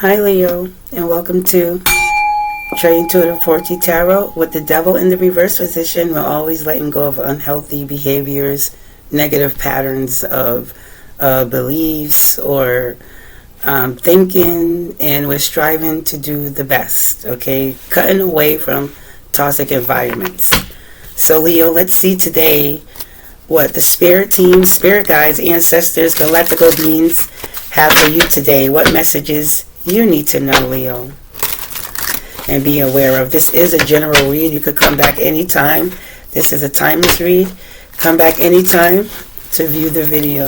Hi Leo, and welcome to Trade Intuitive Fortune Tarot. With the devil in the reverse position, we're always letting go of unhealthy behaviors, negative patterns of beliefs or thinking, and we're striving to do the best, okay? Cutting away from toxic environments. So Leo, let's see today what the spirit team, spirit guides, ancestors, galactical beings have for you today. What messages you need to know, Leo, and be aware of. This is a general read. You could come back anytime. This is a timeless read. Come back anytime to view the video.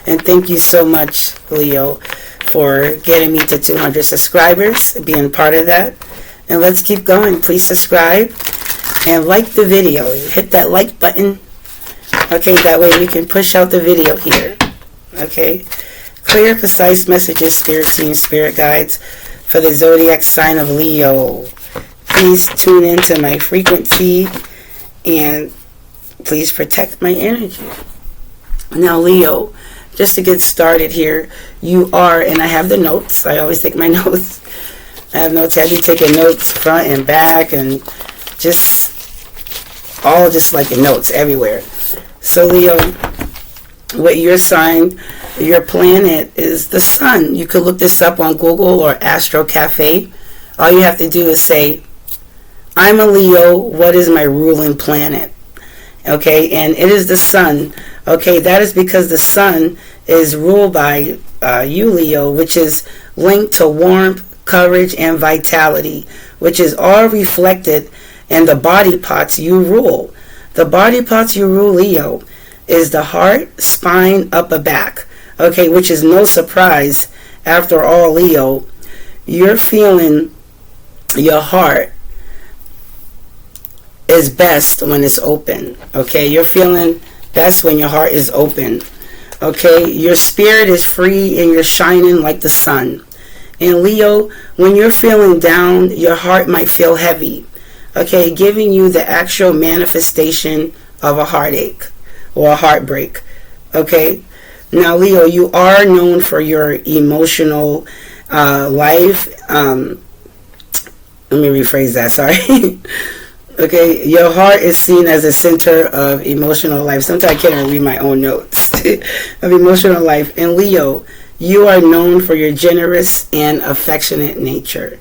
And thank you so much, Leo, for getting me to 200 subscribers, being part of that. And let's keep going. Please subscribe and like the video. Hit that like button. Okay, that way we can push out the video here. Okay. Clear, precise messages, spirit team, spirit guides for the zodiac sign of Leo. Please tune into my frequency and please protect my energy. Now, Leo, just to get started here, you are, and I have the notes. I always take my notes. I have notes. I be taking notes front and back and just like the notes everywhere. So, Leo, what your sign, your planet is the sun. You could look this up on Google or Astro Cafe. All you have to do is say, I'm a Leo, what is my ruling planet? Okay, and it is the sun. Okay, that is because the sun is ruled by you, Leo, which is linked to warmth, courage, and vitality, which is all reflected in the body parts you rule. The body parts you rule, Leo, is the heart, spine, upper back. Okay, which is no surprise. After all, Leo, you're feeling your heart is best when it's open. Okay, you're feeling best when your heart is open. Okay, your spirit is free and you're shining like the sun. And Leo, when you're feeling down, your heart might feel heavy. Okay, giving you the actual manifestation of a heartache or a heartbreak. Okay, now Leo, you are known for your emotional life. Let me rephrase that, sorry. Okay, your heart is seen as a center of emotional life. Sometimes I can't even read my own notes of emotional life. And Leo, you are known for your generous and affectionate nature.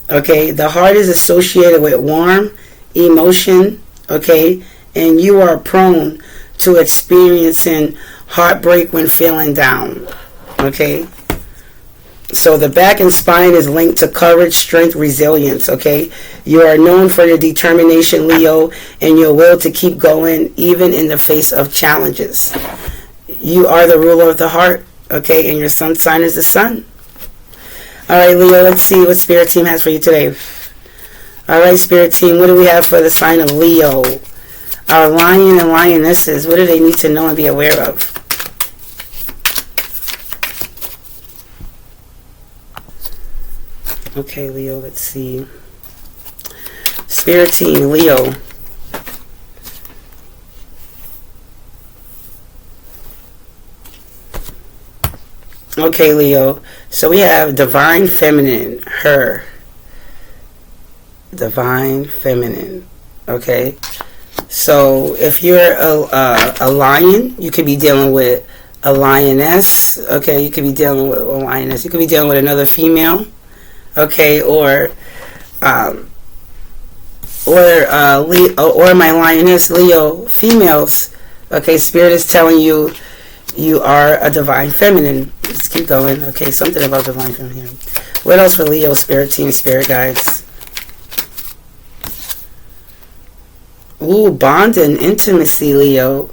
Okay, the heart is associated with warm emotion, okay, and you are prone to experiencing heartbreak when feeling down. Okay, so the back and spine is linked to courage, strength, resilience. Okay, you are known for your determination, Leo, and your will to keep going even in the face of challenges. You are the ruler of the heart. Okay, and your sun sign is the sun. All right, Leo, let's see what spirit team has for you today. All right, spirit team, what do we have for the sign of Leo? Our lion and lionesses, what do they need to know and be aware of? Okay, Leo, let's see. Spirit team, Leo. Okay, Leo. So we have divine feminine, her. Divine feminine. Okay. So if you're a lion, you could be dealing with a lioness. Okay, you could be dealing with a lioness. You could be dealing with another female. Okay, or my lioness, Leo, females. Okay, spirit is telling you you are a divine feminine. Let's keep going. Okay, something about divine feminine. What else for Leo, spirit team, spirit guides? Ooh, bonding, intimacy, Leo.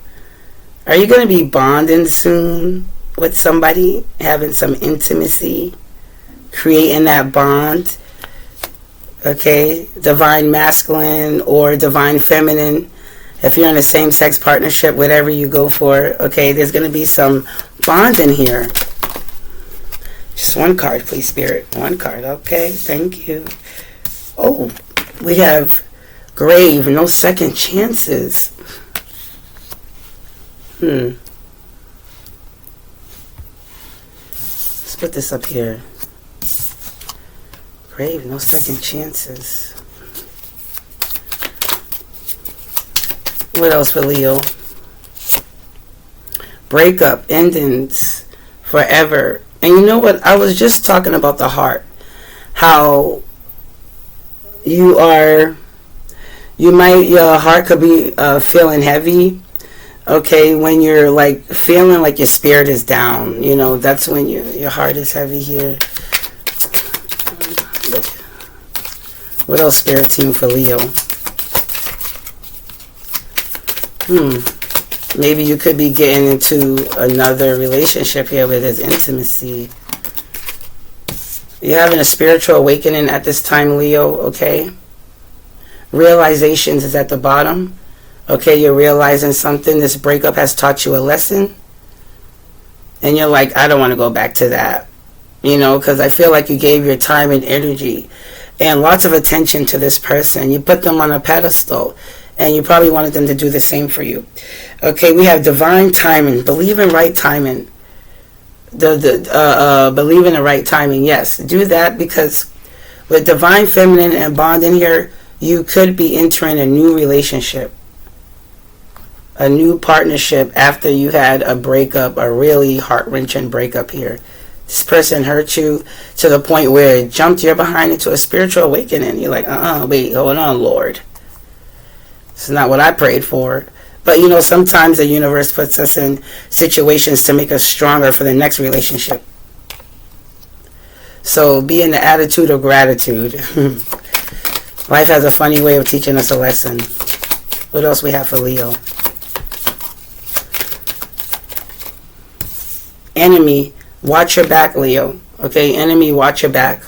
Are you going to be bonding soon with somebody? Having some intimacy? Creating that bond? Okay, divine masculine or divine feminine. If you're in a same-sex partnership, whatever you go for, okay, there's going to be some bonding here. Just one card, please, Spirit. One card, okay, thank you. Oh, we have grave, no second chances. Let's put this up here. Grave, no second chances. What else for Leo? Breakup, endings, forever. And you know what? I was just talking about the heart. How your heart could be feeling heavy. Okay, when you're like feeling like your spirit is down, that's when your heart is heavy here. What else, spirit team, for Leo? Maybe you could be getting into another relationship here where there's intimacy. You're having a spiritual awakening at this time, Leo, okay? Realizations is at the bottom. Okay, you're realizing something. This breakup has taught you a lesson. And you're like, I don't want to go back to that. Because I feel like you gave your time and energy and lots of attention to this person. You put them on a pedestal. And you probably wanted them to do the same for you. Okay, we have divine timing. Believe in right timing. Believe in the right timing. Yes, do that, because with divine feminine and bond in here, you could be entering a new relationship. A new partnership after you had a breakup, a really heart-wrenching breakup here. This person hurt you to the point where it jumped your behind into a spiritual awakening. You're like, wait, hold on, Lord. It's not what I prayed for. But sometimes the universe puts us in situations to make us stronger for the next relationship. So be in the attitude of gratitude. Life has a funny way of teaching us a lesson. What else we have for Leo? Enemy, watch your back, Leo. Okay, enemy, watch your back.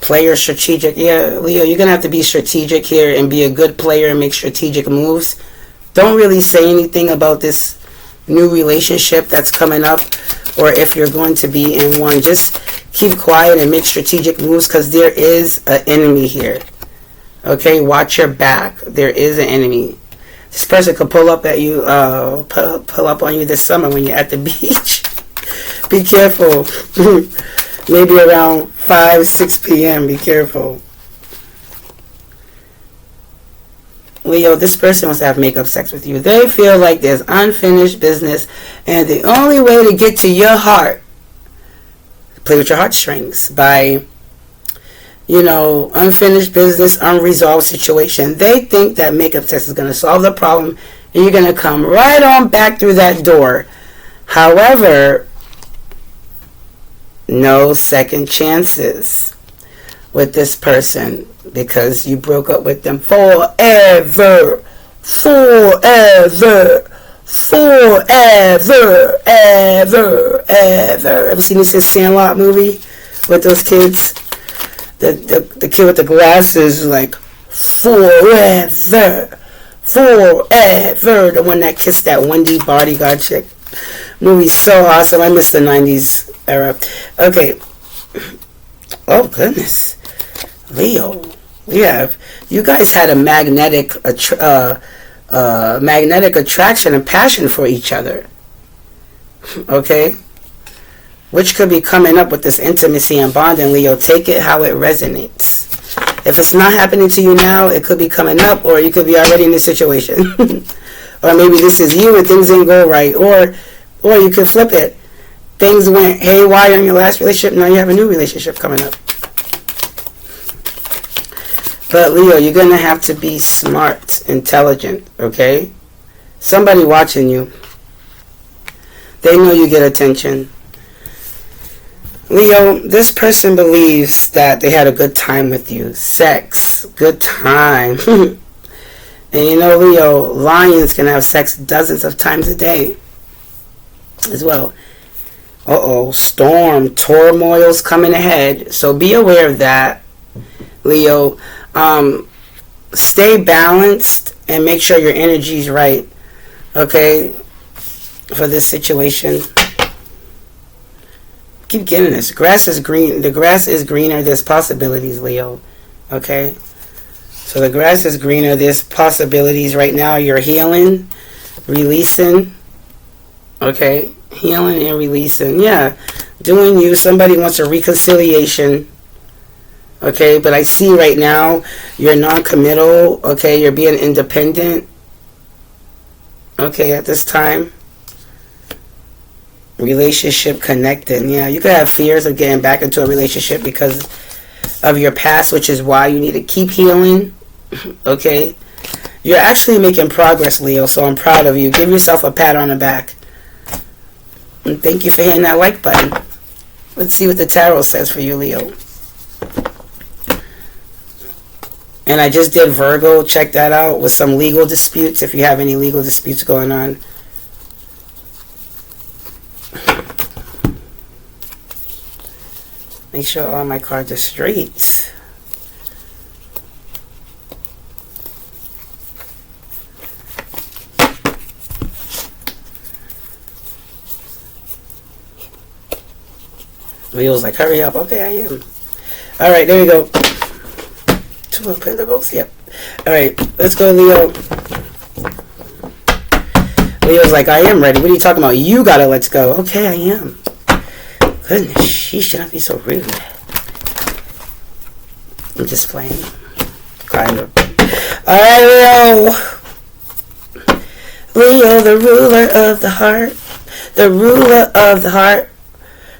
Player, strategic. Yeah, Leo, you're going to have to be strategic here and be a good player and make strategic moves. Don't really say anything about this new relationship that's coming up, or if you're going to be in one. Just keep quiet and make strategic moves, because there is an enemy here. Okay, watch your back. There is an enemy. This person could pull up at you, pull up on you this summer when you're at the beach. Be careful. Maybe around 5-6 p.m. Be careful. Leo, this person wants to have makeup sex with you. They feel like there's unfinished business, and the only way to get to your heart, play with your heartstrings by, unfinished business, unresolved situation. They think that makeup sex is going to solve the problem, and you're going to come right on back through that door. However, no second chances with this person, because you broke up with them forever. Ever seen this Sandlot movie with those kids? The kid with the glasses, like, forever. The one that kissed that Wendy bodyguard chick. Movie's so awesome. I miss the 90s era. Okay. Oh, goodness. Leo. You guys had a magnetic attraction and passion for each other. Okay? Which could be coming up with this intimacy and bonding, Leo. Take it how it resonates. If it's not happening to you now, it could be coming up, or you could be already in this situation. Or maybe this is you and things didn't go right. Or you could flip it. Things went haywire in your last relationship. Now you have a new relationship coming up. But Leo, you're going to have to be smart, intelligent, okay? Somebody watching you. They know you get attention. Leo, this person believes that they had a good time with you. Sex. Good time. And Leo, lions can have sex dozens of times a day as well. Storm, turmoil's coming ahead. So be aware of that, Leo. Stay balanced and make sure your energy's right, okay, for this situation. Keep getting this. Grass is green. The grass is greener. There's possibilities, Leo. Okay? So the grass is greener. There's possibilities right now. You're healing. releasing. Okay, healing and releasing. Yeah, doing you. Somebody wants a reconciliation. Okay, but I see right now you're non-committal. Okay, you're being independent. Okay, at this time. Relationship connecting. Yeah, you could have fears of getting back into a relationship because of your past, which is why you need to keep healing. Okay, you're actually making progress, Leo, so I'm proud of you. Give yourself a pat on the back. And thank you for hitting that like button. Let's see what the tarot says for you, Leo. And I just did Virgo. Check that out with some legal disputes, if you have any legal disputes going on. Make sure all my cards are straight. Leo's like, hurry up. Okay, I am. Alright, there we go. Two of Pentacles. Yep. Alright, let's go, Leo. Leo's like, I am ready. What are you talking about? You gotta let's go. Okay, I am. Goodness, she shouldn't be so rude. I'm just playing. Kind of. Alright, Leo. Leo, the ruler of the heart. The ruler of the heart.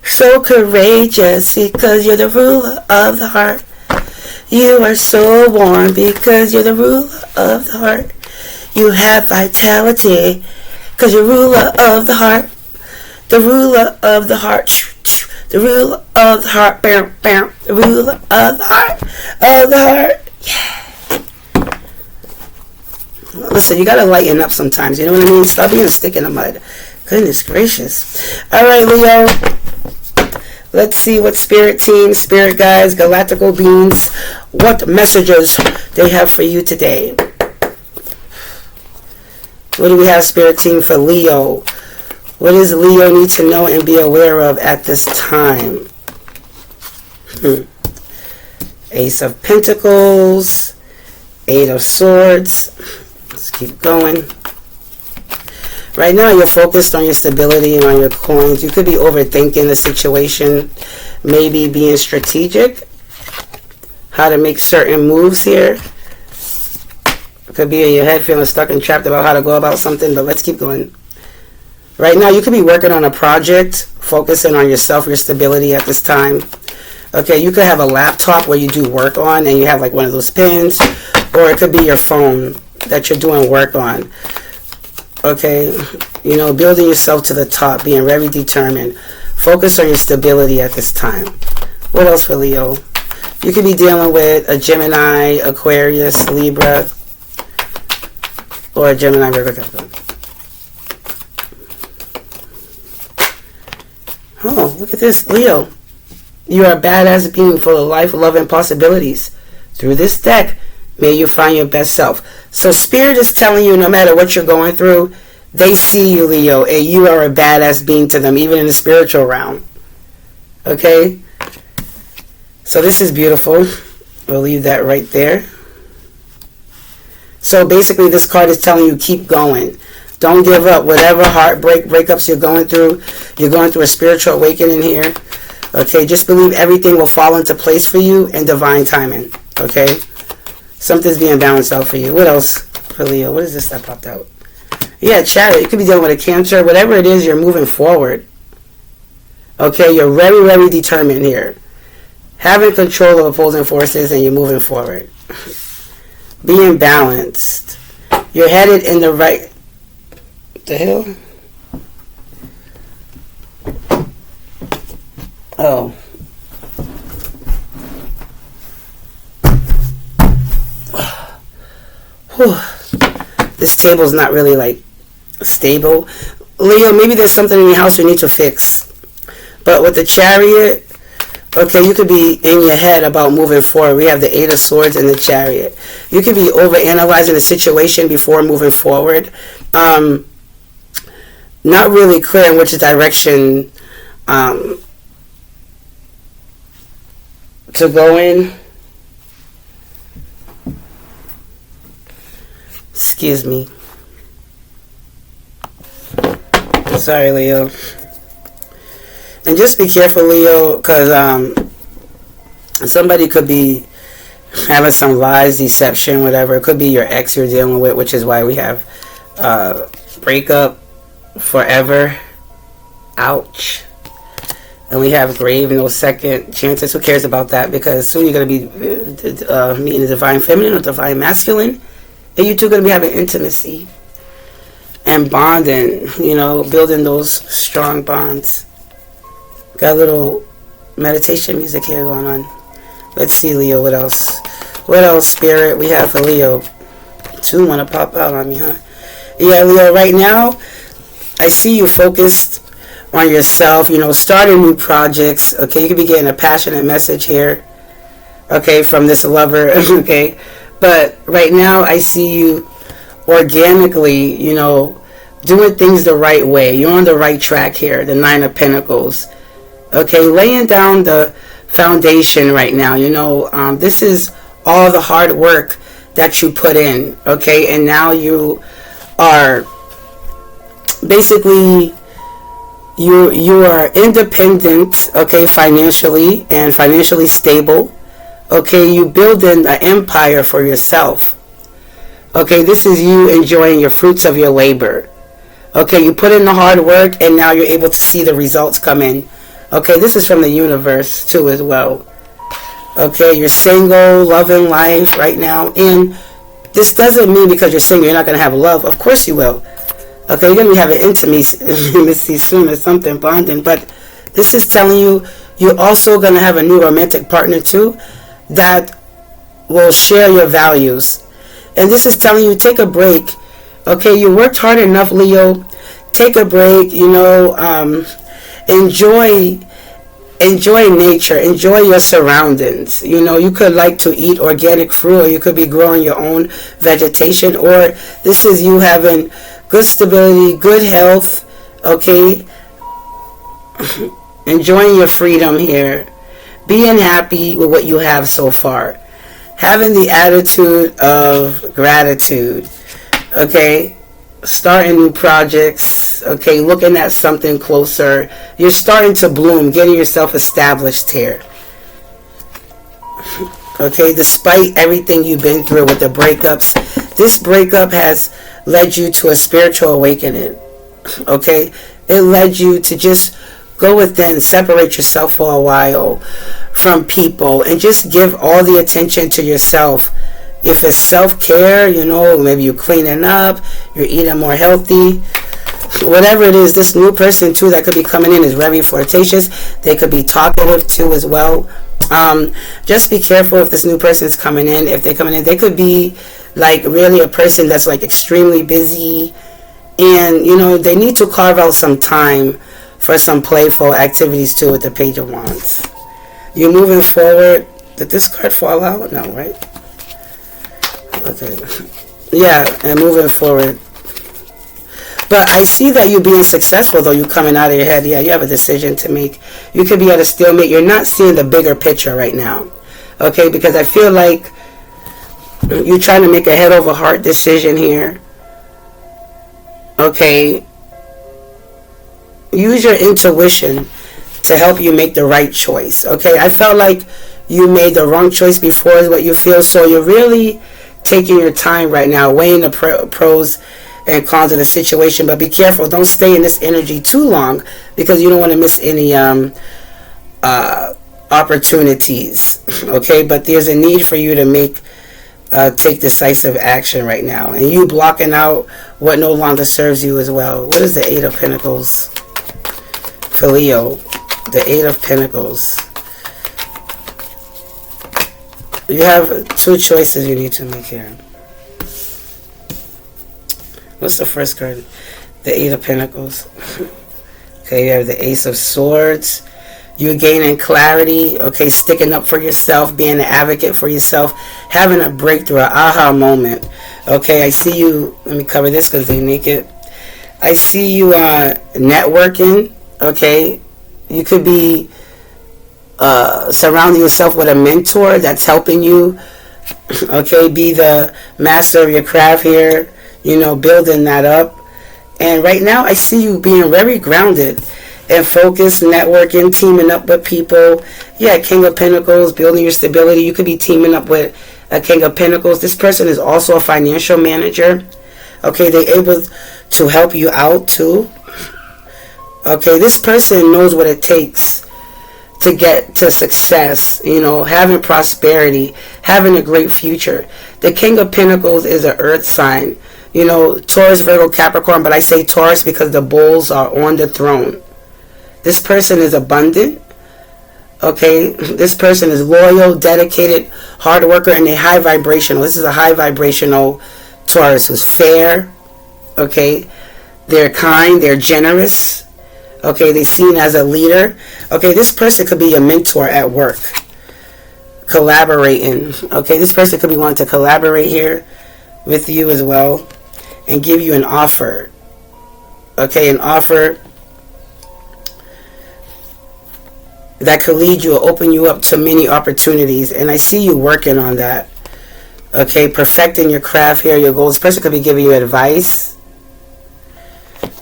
So courageous because you're the ruler of the heart. You are so warm because you're the ruler of the heart. You have vitality because you're ruler of the heart. The ruler of the heart. The ruler of the heart. Bam, bam. The ruler of the heart. Of the heart. Yeah. Listen, you gotta lighten up sometimes. You know what I mean? Stop being a stick in the mud. Goodness gracious. Alright, Leo. Let's see what spirit team, spirit guides, galactical beings, what messages they have for you today. What do we have, spirit team, for Leo? What does Leo need to know and be aware of at this time? Ace of Pentacles, Eight of Swords. Let's keep going. Right now, you're focused on your stability and on your coins. You could be overthinking the situation, maybe being strategic, how to make certain moves here. It could be in your head feeling stuck and trapped about how to go about something, but let's keep going. Right now, you could be working on a project, focusing on yourself, your stability at this time. Okay, you could have a laptop where you do work on and you have like one of those pins, or it could be your phone that you're doing work on. Okay, you know, building yourself to the top, being very determined. Focus on your stability at this time. What else for Leo? You could be dealing with a Gemini, Aquarius, Libra, or a Gemini, Virgo, Capricorn. Oh, look at this, Leo. You are a badass being full of life, love, and possibilities. Through this deck, may you find your best self. So Spirit is telling you no matter what you're going through, they see you, Leo, and you are a badass being to them, even in the spiritual realm. Okay? So this is beautiful. We'll leave that right there. So basically this card is telling you keep going. Don't give up. Whatever breakups you're going through a spiritual awakening here. Okay? Just believe everything will fall into place for you in divine timing. Okay? Something's being balanced out for you. What else for Leo? What is this that popped out? Yeah, Chariot. You could be dealing with a Cancer. Whatever it is, you're moving forward. Okay, you're very, very determined here. Having control of opposing forces and you're moving forward. Being balanced. You're headed in the right... What the hell? Oh. Whew. This table's not really like stable. Leo, maybe there's something in your house you need to fix. But with the Chariot, okay, you could be in your head about moving forward. We have the Eight of Swords and the Chariot. You could be overanalyzing the situation before moving forward. Not really clear in which direction to go in. Excuse me. Sorry, Leo. And just be careful, Leo, because somebody could be having some lies, deception, whatever. It could be your ex you're dealing with, which is why we have breakup, forever, ouch. And we have grave, no second chances. Who cares about that? Because soon you're going to be meeting the divine feminine or divine masculine. And you two are going to be having intimacy and bonding, building those strong bonds. Got a little meditation music here going on. Let's see, Leo, what else? What else, Spirit, we have for Leo? Two want to pop out on me, huh? Yeah, Leo, right now, I see you focused on yourself, starting new projects. Okay, you could be getting a passionate message here, okay, from this lover, okay? But right now, I see you organically, doing things the right way. You're on the right track here, the Nine of Pentacles. Okay, laying down the foundation right now. This is all the hard work that you put in, okay? And now you are basically, you are independent, okay, financially, and financially stable. Okay, you build an empire for yourself. Okay, this is you enjoying your fruits of your labor. Okay, you put in the hard work, and now you're able to see the results come in. Okay, this is from the universe, too, as well. Okay, you're single, loving life right now. And this doesn't mean because you're single, you're not going to have love. Of course you will. Okay, you're going to be having intimacy soon or something, bonding. But this is telling you, you're also going to have a new romantic partner, too, that will share your values. And this is telling you, take a break. Okay, you worked hard enough, Leo. Take a break, enjoy nature, enjoy your surroundings. You could like to eat organic fruit, or you could be growing your own vegetation, or this is you having good stability, good health, okay? Enjoying your freedom here, being happy with what you have so far, having the attitude of gratitude, okay? Starting new projects, okay, looking at something closer. You're starting to bloom, getting yourself established here. Okay, despite everything you've been through with the breakups, this breakup has led you to a spiritual awakening. Okay, it led you to just go within, separate yourself for a while from people, and just give all the attention to yourself. If it's self-care, maybe you're cleaning up, you're eating more healthy, whatever it is, this new person too that could be coming in is very flirtatious. They could be talkative too as well. Just be careful if this new person is coming in. If they're coming in, they could be like really a person that's like extremely busy, and they need to carve out some time for some playful activities too with the Page of Wands. You're moving forward. Did this card fall out? No, right? Okay. Yeah, and moving forward. But I see that you being successful, though. You coming out of your head. Yeah, you have a decision to make. You could be at a stalemate. You're not seeing the bigger picture right now. Okay, because I feel like you're trying to make a head over heart decision here. Okay. Use your intuition to help you make the right choice. Okay, I felt like you made the wrong choice before is what you feel. So you're really taking your time right now, weighing the pros and cons of the situation. But be careful. Don't stay in this energy too long, because you don't want to miss any opportunities. Okay, but there's a need for you to take decisive action right now. And you blocking out what no longer serves you as well. What is the Eight of Pentacles for Leo? The Eight of Pentacles. You have two choices you need to make here. What's the first card? The Eight of Pentacles. Okay, you have the Ace of Swords. You're gaining clarity. Okay, sticking up for yourself, being an advocate for yourself, having a breakthrough, an aha moment. Okay, I see you. Let me cover this because they make it. I see you networking. Okay, you could be surrounding yourself with a mentor that's helping you. Okay, be the master of your craft here, building that up. And right now I see you being very grounded and focused, networking, teaming up with people. Yeah, King of Pentacles, building your stability. You could be teaming up with a King of Pentacles. This person is also a financial manager. Okay, they're able to help you out too. Okay, this person knows what it takes to get to success, having prosperity, having a great future. The King of Pentacles is an earth sign, Taurus, Virgo, Capricorn, but I say Taurus because the bulls are on the throne. This person is abundant. Okay, this person is loyal, dedicated, hard worker, and a high vibrational. This is a high vibrational Taurus who's fair. Okay, they're kind, they're generous. Okay, they're seen as a leader. Okay, this person could be a mentor at work, collaborating. Okay, this person could be wanting to collaborate here with you as well and give you an offer. Okay, an offer that could lead you or open you up to many opportunities. And I see you working on that. Okay, perfecting your craft here, your goals. This person could be giving you advice.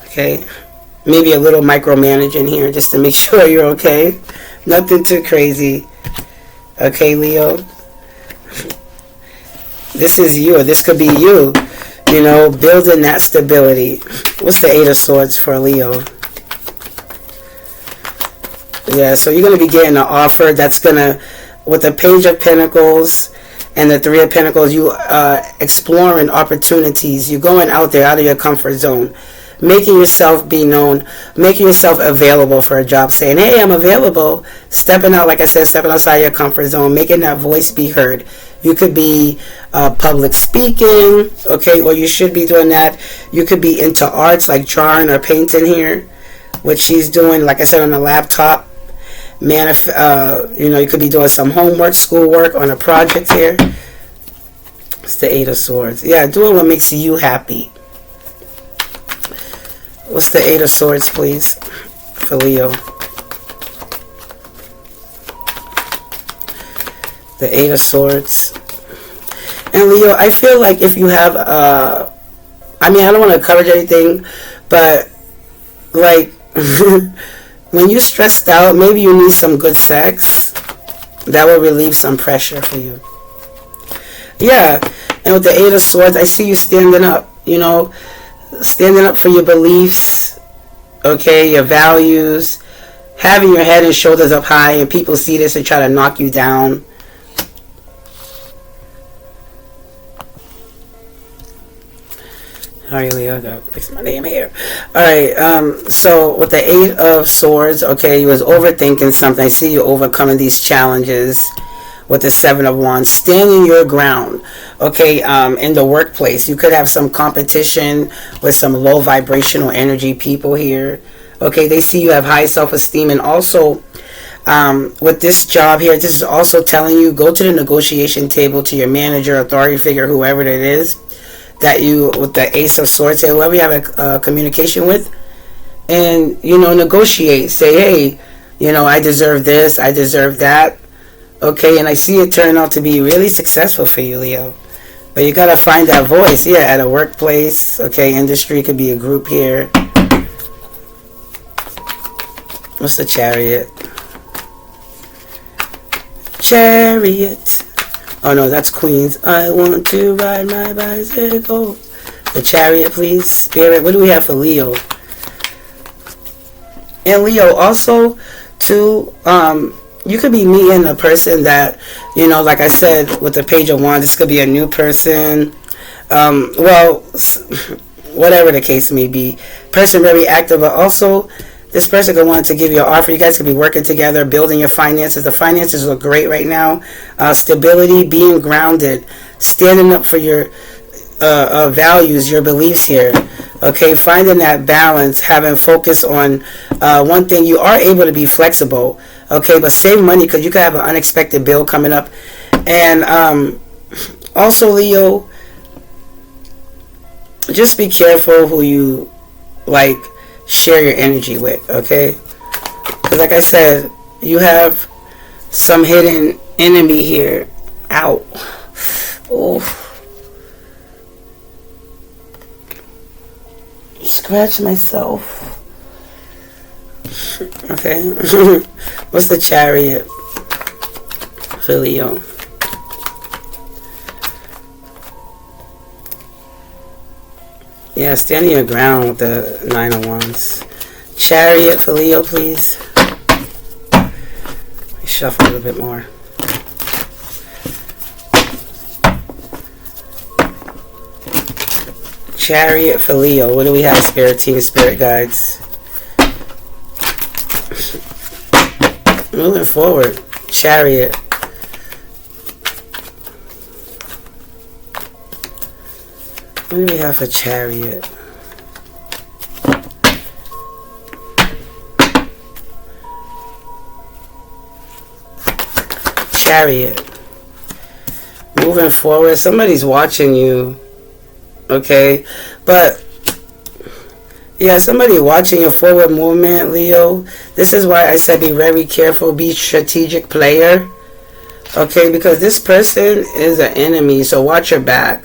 Okay, maybe a little micromanaging here just to make sure you're okay. Nothing too crazy. Okay, Leo. This is you, or this could be you, building that stability. What's the Eight of Swords for Leo? Yeah, so you're going to be getting an offer that's going to, with the Page of Pentacles and the Three of Pentacles, you exploring opportunities. You're going out there, out of your comfort zone, making yourself be known, making yourself available for a job, saying, hey, I'm available, stepping out, like I said, stepping outside your comfort zone, making that voice be heard. You could be public speaking, okay, or you should be doing that. You could be into arts like drawing or painting here, which she's doing, like I said, on a laptop. You could be doing some homework, schoolwork on a project here. It's the Eight of Swords. Yeah, doing what makes you happy. What's the Eight of Swords, please, for Leo? The Eight of Swords. And Leo, I feel like if you have, I don't want to cover everything, but like, when you're stressed out, maybe you need some good sex. That will relieve some pressure for you. Yeah, and with the Eight of Swords, I see you standing up, standing up for your beliefs, okay, your values, having your head and shoulders up high, and people see this and try to knock you down. Sorry, Leo, I gotta fix my name here. Alright, so with the Eight of Swords, okay, you was overthinking something. I see you overcoming these challenges with the Seven of Wands, standing your ground, okay, in the workplace. You could have some competition with some low vibrational energy people here. Okay, they see you have high self-esteem, and also with this job here, this is also telling you, go to the negotiation table, to your manager, authority figure, whoever it is that you, with the Ace of Swords, say whoever you have a communication with, and negotiate. Say, hey, I deserve this, I deserve that. Okay, and I see it turn out to be really successful for you, Leo. But you gotta find that voice, yeah, at a workplace. Okay, industry, could be a group here. What's the Chariot? Chariot. Oh no, that's Queens. I want to ride my bicycle. The Chariot, please. Spirit. What do we have for Leo? And Leo, also, too, you could be meeting a person that, like I said, with the Page of Wands, this could be a new person. Whatever the case may be. Person very active, but also, this person could want to give you an offer. You guys could be working together, building your finances. The finances look great right now. Stability, being grounded, standing up for your values, your beliefs here. Okay, finding that balance, having focus on one thing. You are able to be flexible. Okay, but save money because you could have an unexpected bill coming up. And also, Leo, just be careful who you share your energy with, okay? Because like I said, you have some hidden enemy here. Ow. Oh. scratch myself. Okay. What's the Chariot for Leo? Yeah, standing your ground with the 9 of Wands. Chariot for Leo, please. Shuffle a little bit more. Chariot for Leo. What do we have, Spirit Team, Spirit Guides? Moving forward. Chariot. What do we have for Chariot? Chariot. Moving forward. Somebody's watching you. Okay? But yeah, somebody watching your forward movement, Leo. This is why I said be very careful, be strategic player. Okay, because this person is an enemy, so watch your back.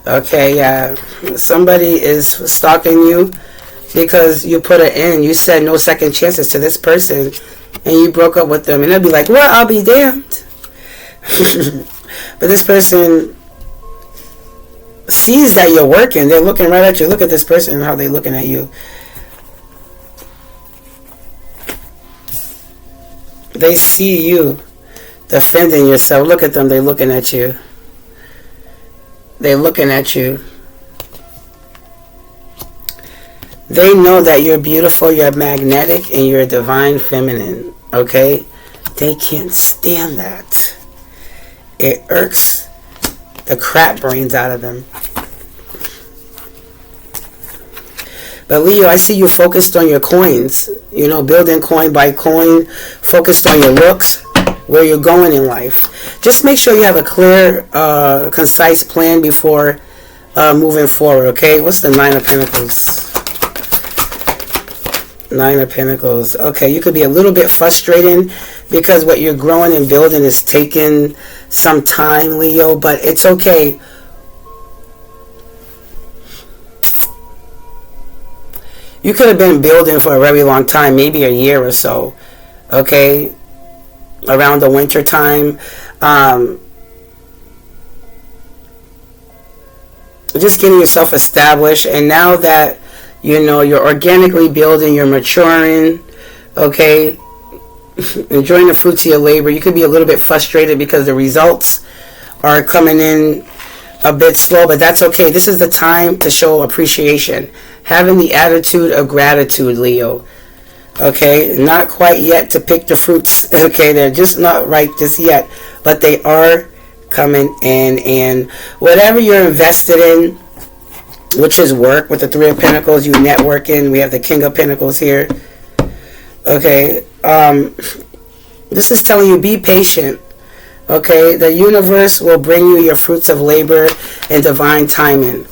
Okay, yeah. Somebody is stalking you because you put it in. You said no second chances to this person and you broke up with them. And they'll be like, well, I'll be damned. But this person sees that you're working. They're looking right at you. Look at this person, how they're looking at you. They see you defending yourself. Look at them. They're looking at you. They're looking at you. They know that you're beautiful, you're magnetic, and you're a divine feminine. Okay? They can't stand that. It irks the crap brains out of them. But Leo, I see you focused on your coins. You know, building coin by coin. Focused on your looks. Where you're going in life. Just make sure you have a clear, concise plan before moving forward, okay? What's the 9 of Pentacles? 9 of Pentacles. Okay, you could be a little bit frustrated because what you're growing and building is taking some time, Leo, but it's okay. You could have been building for a very long time, maybe a year or so, okay? Around the winter time, just getting yourself established, and now that you know you're organically building, you're maturing, okay, enjoying the fruits of your labor. You could be a little bit frustrated because the results are coming in a bit slow, but that's okay. This is the time to show appreciation, having the attitude of gratitude, Leo. Okay, not quite yet to pick the fruits. Okay, they're just not ripe just yet, but they are coming in. And whatever you're invested in, which is work, with the 3 of Pentacles, you networking. We have the King of Pentacles here. Okay, this is telling you be patient. Okay, the universe will bring you your fruits of labor and divine timing.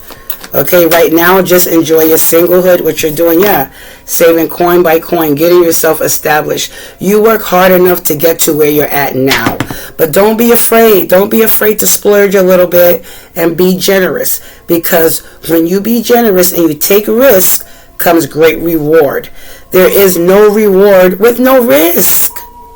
Okay, right now, just enjoy your singlehood, what you're doing, yeah. Saving coin by coin, getting yourself established. You work hard enough to get to where you're at now. But don't be afraid. Don't be afraid to splurge a little bit and be generous. Because when you be generous and you take risk, comes great reward. There is no reward with no risk.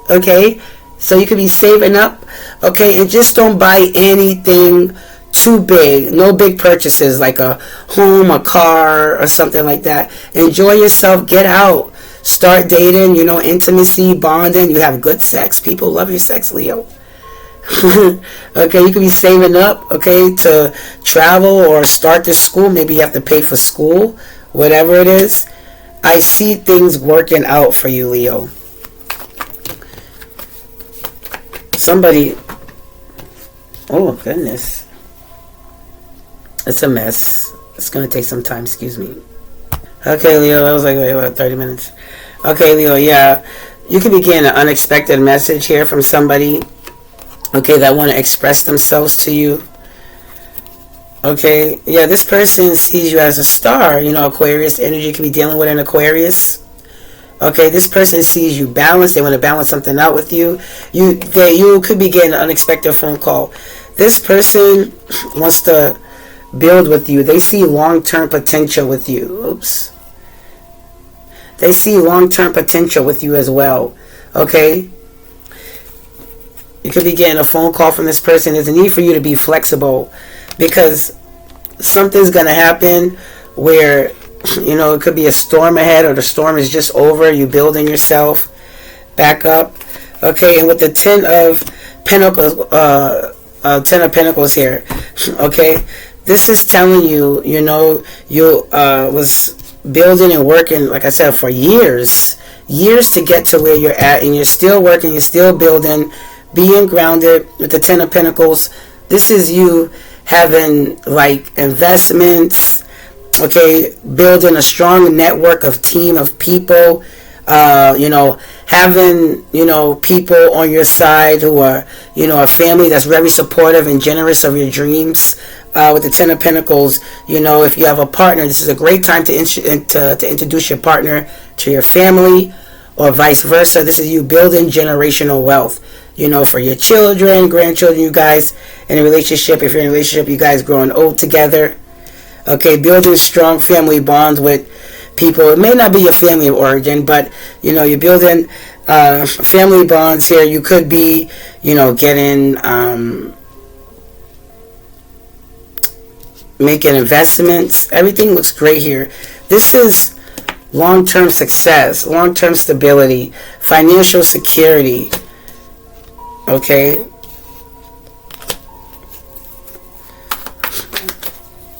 Okay? So you could be saving up, okay? And just don't buy anything too big. No big purchases like a home, a car, or something like that. Enjoy yourself. Get out. Start dating, you know, intimacy, bonding. You have good sex. People love your sex, Leo. Okay, you could be saving up, okay, to travel or start this school. Maybe you have to pay for school, whatever it is. I see things working out for you, Leo. Somebody, oh goodness. It's a mess. It's going to take some time, excuse me. Okay, Leo, that was like, what, 30 minutes? Okay, Leo, yeah. You could be getting an unexpected message here from somebody, okay, that want to express themselves to you. Okay, yeah, this person sees you as a star. You know, Aquarius energy can be dealing with an Aquarius. Okay, this person sees you balanced. They want to balance something out with you. You could be getting an unexpected phone call. This person wants to build with you. They see long-term potential with you. Oops. They see long-term potential with you as well. Okay? You could be getting a phone call from this person. There's a need for you to be flexible, because something's going to happen where, it could be a storm ahead, or the storm is just over. You building yourself back up. Okay, and with the Ten of Pentacles here, okay, this is telling you, you was building and working, like I said, for years to get to where you're at, and you're still working, you're still building, being grounded with the Ten of Pentacles. This is you having like investments, okay, building a strong network of team of people, having, people on your side who are, a family that's very supportive and generous of your dreams. With the Ten of Pentacles, if you have a partner, this is a great time to introduce your partner to your family, or vice versa. This is you building generational wealth, for your children, grandchildren, you guys in a relationship. If you're in a relationship, you guys growing old together. Okay, building strong family bonds with people. It may not be your family of origin, but you're building family bonds here. You could be getting making investments. Everything looks great here. This is long-term success, long-term stability, financial security. Okay,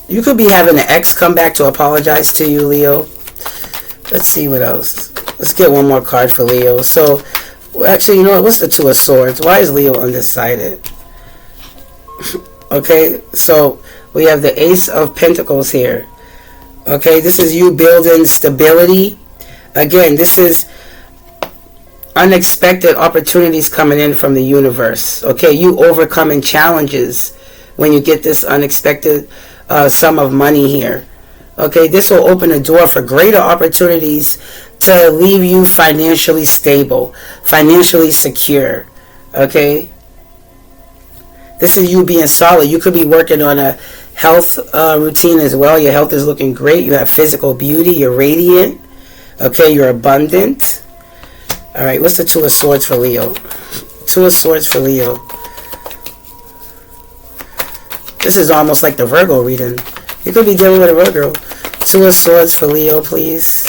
you could be having an ex come back to apologize to you, Leo. Let's see what else. Let's get one more card for Leo. So, actually, what's the Two of Swords? Why is Leo undecided? Okay, so we have the Ace of Pentacles here. Okay, this is you building stability. Again, this is unexpected opportunities coming in from the universe. Okay, you overcoming challenges when you get this unexpected sum of money here. Okay, this will open a door for greater opportunities to leave you financially stable, financially secure. Okay, this is you being solid. You could be working on a health routine as well. Your health is looking great. You have physical beauty. You're radiant. Okay, you're abundant. All right, what's the Two of Swords for Leo? Two of Swords for Leo. This is almost like the Virgo reading. You could be dealing with a Virgo. Two of Swords for Leo, please.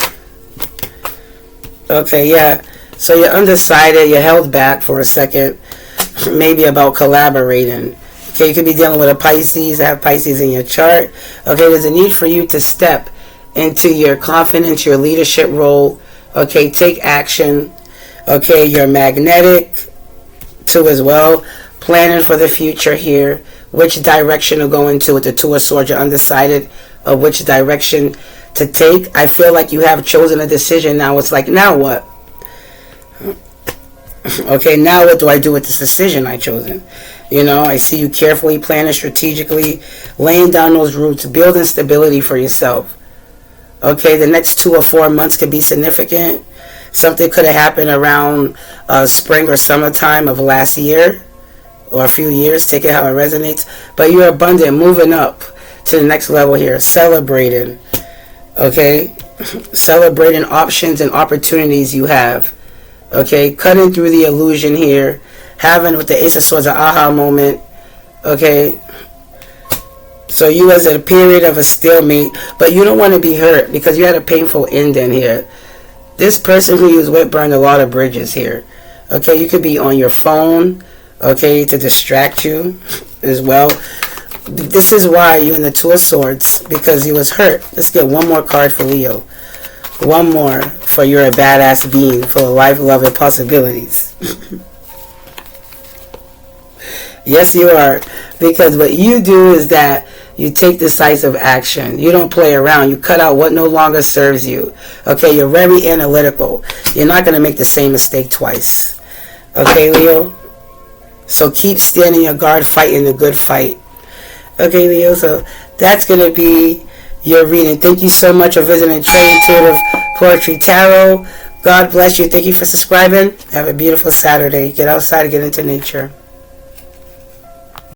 Okay, yeah. So you're undecided. You're held back for a second. Maybe about collaborating. Okay, you could be dealing with a Pisces. Have Pisces in your chart. Okay, there's a need for you to step into your confidence, your leadership role. Okay, take action. Okay, you're magnetic too as well. Planning for the future here. Which direction to go into with the Two of Swords. You're undecided of which direction to take. I feel like you have chosen a decision now. It's like, now what? Okay, now what do I do with this decision I chosen? I see you carefully planning, strategically, laying down those roots, building stability for yourself. Okay, the next 2 or 4 months could be significant. Something could have happened around spring or summertime of last year, or a few years. Take it how it resonates. But you're abundant, moving up to the next level here, celebrating. Okay, celebrating options and opportunities you have. Okay, cutting through the illusion here, having with the Ace of Swords an aha moment. Okay, so you was at a period of a stalemate, but you don't want to be hurt because you had a painful ending here. This person who you was with burned a lot of bridges here. Okay, you could be on your phone, okay, to distract you as well. This is why you're in the Two of Swords, because you was hurt. Let's get one more card for Leo. One more for you're a badass being full of life, love, and possibilities. Yes, you are. Because what you do is that you take decisive action. You don't play around. You cut out what no longer serves you. Okay, you're very analytical. You're not going to make the same mistake twice. Okay, Leo? So keep standing your guard, fighting the good fight. Okay, Leo, so that's going to be your reading. Thank you so much for visiting Trey Intuitive Poetry Tarot. God bless you. Thank you for subscribing. Have a beautiful Saturday. Get outside and get into nature.